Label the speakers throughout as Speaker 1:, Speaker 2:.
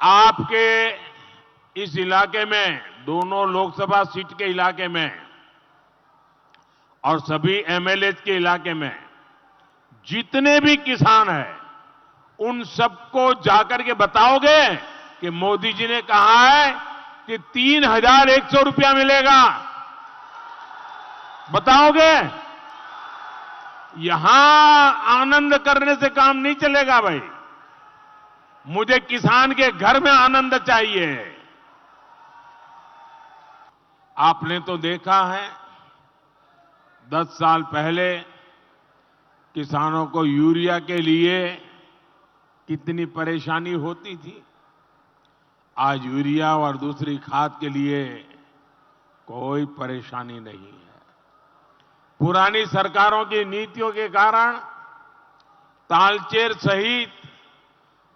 Speaker 1: आपके इस इलाके में, दोनों लोकसभा सीट के इलाके में और सभी एमएलए के इलाके में जितने भी किसान हैं, उन सबको जाकर के बताओगे कि मोदी जी ने कहा है कि 3,100 रुपया मिलेगा? बताओगे? यहां आनंद करने से काम नहीं चलेगा भाई। मुझे किसान के घर में आनंद चाहिए। आपने तो देखा है 10 साल पहले किसानों को यूरिया के लिए कितनी परेशानी होती थी। आज यूरिया और दूसरी खाद के लिए कोई परेशानी नहीं है। पुरानी सरकारों की नीतियों के कारण तालचेर सहित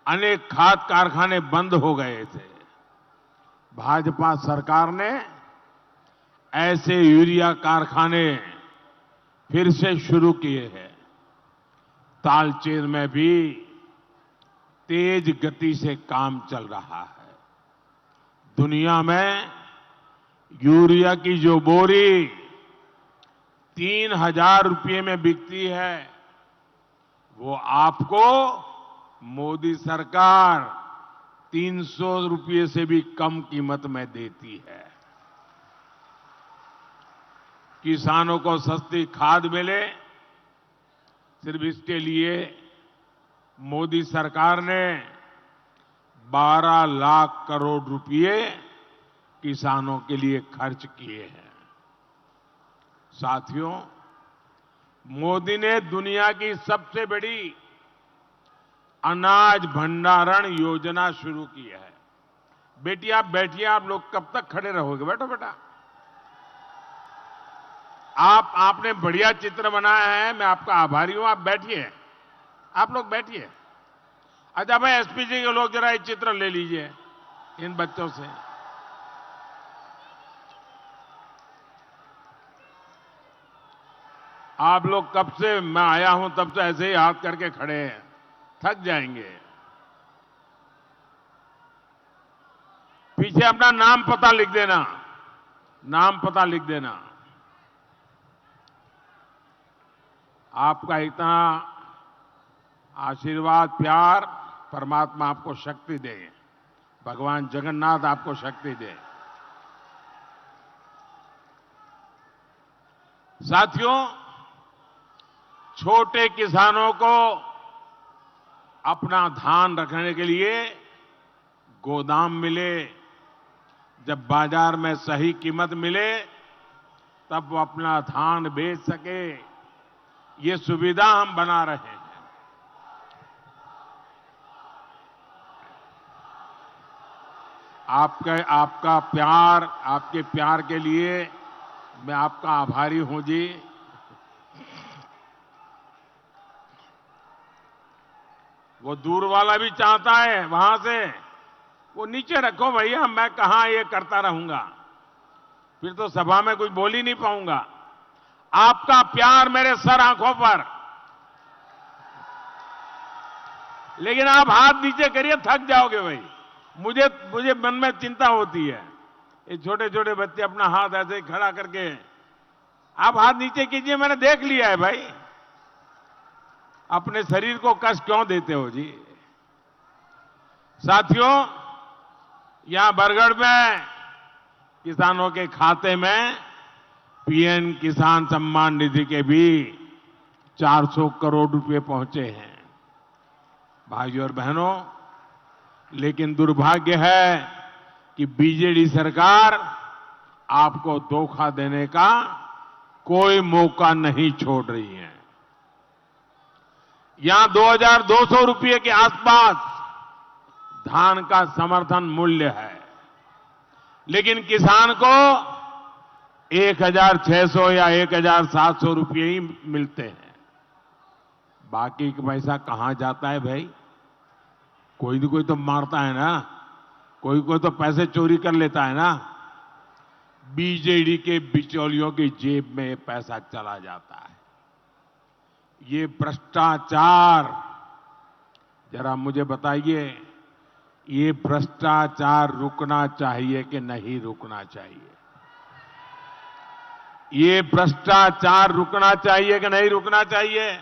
Speaker 1: अनेक खाद कारखाने बंद हो गए थे। भाजपा सरकार ने ऐसे यूरिया कारखाने फिर से शुरू किए हैं। तालचेर में भी तेज गति से काम चल रहा है। दुनिया में यूरिया की जो बोरी 3,000 रुपये में बिकती है, वो आपको मोदी सरकार 300 रुपये से भी कम कीमत में देती है। किसानों को सस्ती खाद मिले, सिर्फ इसके लिए मोदी सरकार ने 12 लाख करोड़ रुपए किसानों के लिए खर्च किए हैं। साथियों, मोदी ने दुनिया की सबसे बड़ी अनाज भंडारण योजना शुरू की है। बेटी आप बैठिए, आप लोग कब तक खड़े रहोगे? बैठो बेटा। आपने बढ़िया चित्र बनाया है, मैं आपका आभारी हूं। आप बैठिए, आप लोग बैठिए। अच्छा भाई, एसपीजी के लोग जरा एक चित्र ले लीजिए इन बच्चों से। आप लोग कब से, मैं आया हूं तब से ऐसे ही हाथ करके खड़े हैं, थक जाएंगे। पीछे अपना नाम पता लिख देना, नाम पता लिख देना। आपका इतना आशीर्वाद, प्यार, परमात्मा आपको शक्ति दे, भगवान जगन्नाथ आपको शक्ति दे। साथियों, छोटे किसानों को अपना धान रखने के लिए गोदाम मिले, जब बाजार में सही कीमत मिले तब वो अपना धान बेच सके, ये सुविधा हम बना रहे हैं। आपका प्यार, आपके प्यार के लिए मैं आपका आभारी हूं जी। वो दूर वाला भी चाहता है वहां से, वो नीचे रखो भैया, मैं कहां ये करता रहूंगा, फिर तो सभा में कुछ बोल ही नहीं पाऊंगा। आपका प्यार मेरे सर आंखों पर, लेकिन आप हाथ नीचे करिए, थक जाओगे भाई। मुझे मन में चिंता होती है। ये छोटे छोटे बच्चे अपना हाथ ऐसे ही खड़ा करके, आप हाथ नीचे कीजिए, मैंने देख लिया है भाई। अपने शरीर को कष्ट क्यों देते हो जी? साथियों, यहां बरगढ़ में किसानों के खाते में पीएम किसान सम्मान निधि के भी 400 करोड़ रुपए पहुंचे हैं। भाइयों और बहनों, लेकिन दुर्भाग्य है कि बीजेडी सरकार आपको धोखा देने का कोई मौका नहीं छोड़ रही है। यहां 2,200 रुपये के आसपास धान का समर्थन मूल्य है, लेकिन किसान को 1,600 या 1,700 रुपये ही मिलते हैं। बाकी का पैसा कहां जाता है भाई? कोई न कोई तो मारता है ना, कोई कोई तो पैसे चोरी कर लेता है ना। बीजेडी के बिचौलियों की जेब में पैसा चला जाता है। ये भ्रष्टाचार, जरा मुझे बताइए, ये भ्रष्टाचार रुकना चाहिए कि नहीं रुकना चाहिए? ये भ्रष्टाचार रुकना चाहिए कि नहीं रुकना चाहिए?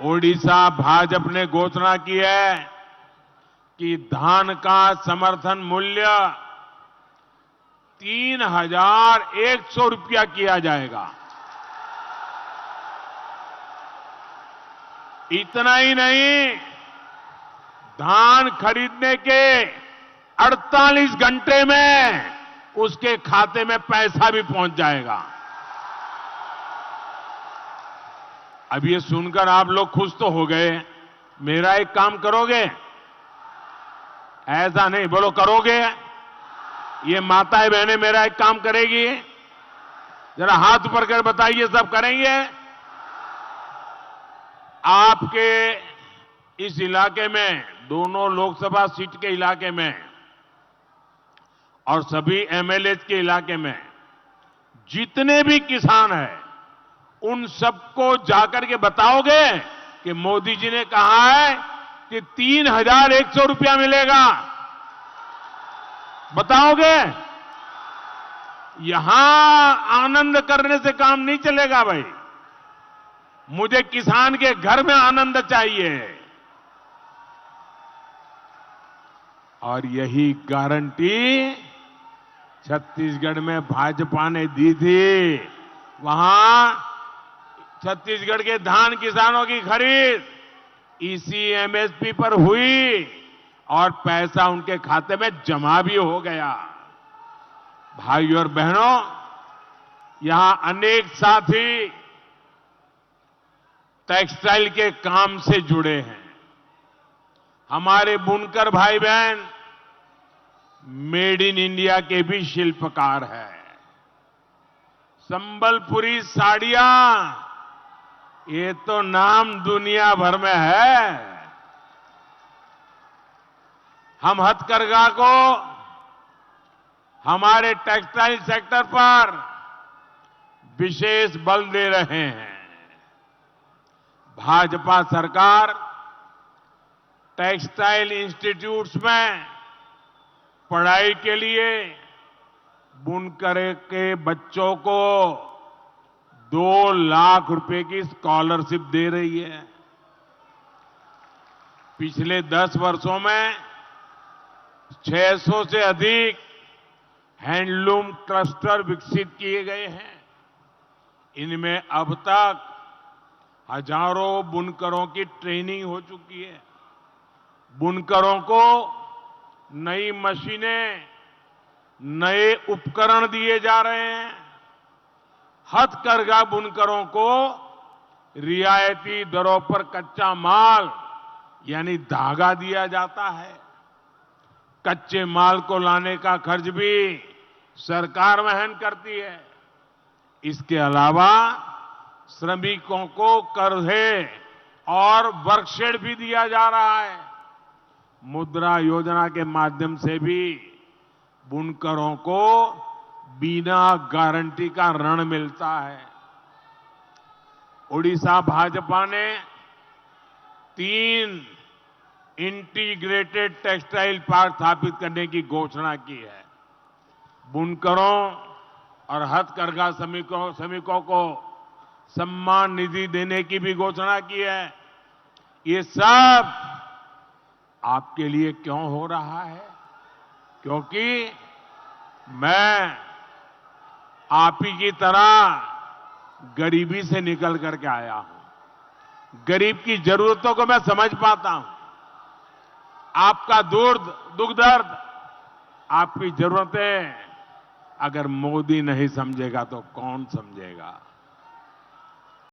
Speaker 1: ओडिशा भाजपा ने घोषणा की है कि धान का समर्थन मूल्य 3,100 रुपया किया जाएगा। इतना ही नहीं, धान खरीदने के 48 घंटे में उसके खाते में पैसा भी पहुंच जाएगा। अब ये सुनकर आप लोग खुश तो हो गए। मेरा एक काम करोगे? ऐसा नहीं, बोलो करोगे? ये माताएं बहनें मेरा एक काम करेगी? जरा हाथ ऊपर कर बताइए, सब करेंगे? आपके इस इलाके में, दोनों लोकसभा सीट के इलाके में और सभी एमएलए के इलाके में जितने भी किसान हैं, उन सबको जाकर के बताओगे कि मोदी जी ने कहा है कि 3,100 रुपया मिलेगा? बताओगे? यहां आनंद करने से काम नहीं चलेगा भाई। मुझे किसान के घर में आनंद चाहिए। और यही गारंटी छत्तीसगढ़ में भाजपा ने दी थी। वहां छत्तीसगढ़ के धान किसानों की खरीद इसी एमएसपी पर हुई और पैसा उनके खाते में जमा भी हो गया। भाइयों और बहनों, यहां अनेक साथी टेक्सटाइल के काम से जुड़े हैं। हमारे बुनकर भाई बहन मेड इन इंडिया के भी शिल्पकार हैं। संबलपुरी साड़ियां, ये तो नाम दुनिया भर में है। हम हथकरघा को हमारे टेक्सटाइल सेक्टर पर विशेष बल दे रहे हैं। भाजपा सरकार टेक्सटाइल इंस्टीट्यूट्स में पढ़ाई के लिए बुनकर के बच्चों को 2 लाख रुपए की स्कॉलरशिप दे रही है। पिछले 10 वर्षों में 600 से अधिक हैंडलूम क्लस्टर विकसित किए गए हैं। इनमें अब तक हजारों बुनकरों की ट्रेनिंग हो चुकी है। बुनकरों को नई मशीनें, नए उपकरण दिए जा रहे हैं। हथकरघा बुनकरों को रियायती दरों पर कच्चा माल यानी धागा दिया जाता है। कच्चे माल को लाने का खर्च भी सरकार वहन करती है। इसके अलावा श्रमिकों को कर्जे और वर्कशेड भी दिया जा रहा है। मुद्रा योजना के माध्यम से भी बुनकरों को बिना गारंटी का ऋण मिलता है। ओडिशा भाजपा ने 3 इंटीग्रेटेड टेक्सटाइल पार्क स्थापित करने की घोषणा की है। बुनकरों और हथकरघा श्रमिकों को सम्मान निधि देने की भी घोषणा की है। ये सब आपके लिए क्यों हो रहा है? क्योंकि मैं आप ही की तरह गरीबी से निकल करके आया हूं। गरीब की जरूरतों को मैं समझ पाता हूं। आपका दुख दर्द, आपकी जरूरतें अगर मोदी नहीं समझेगा तो कौन समझेगा?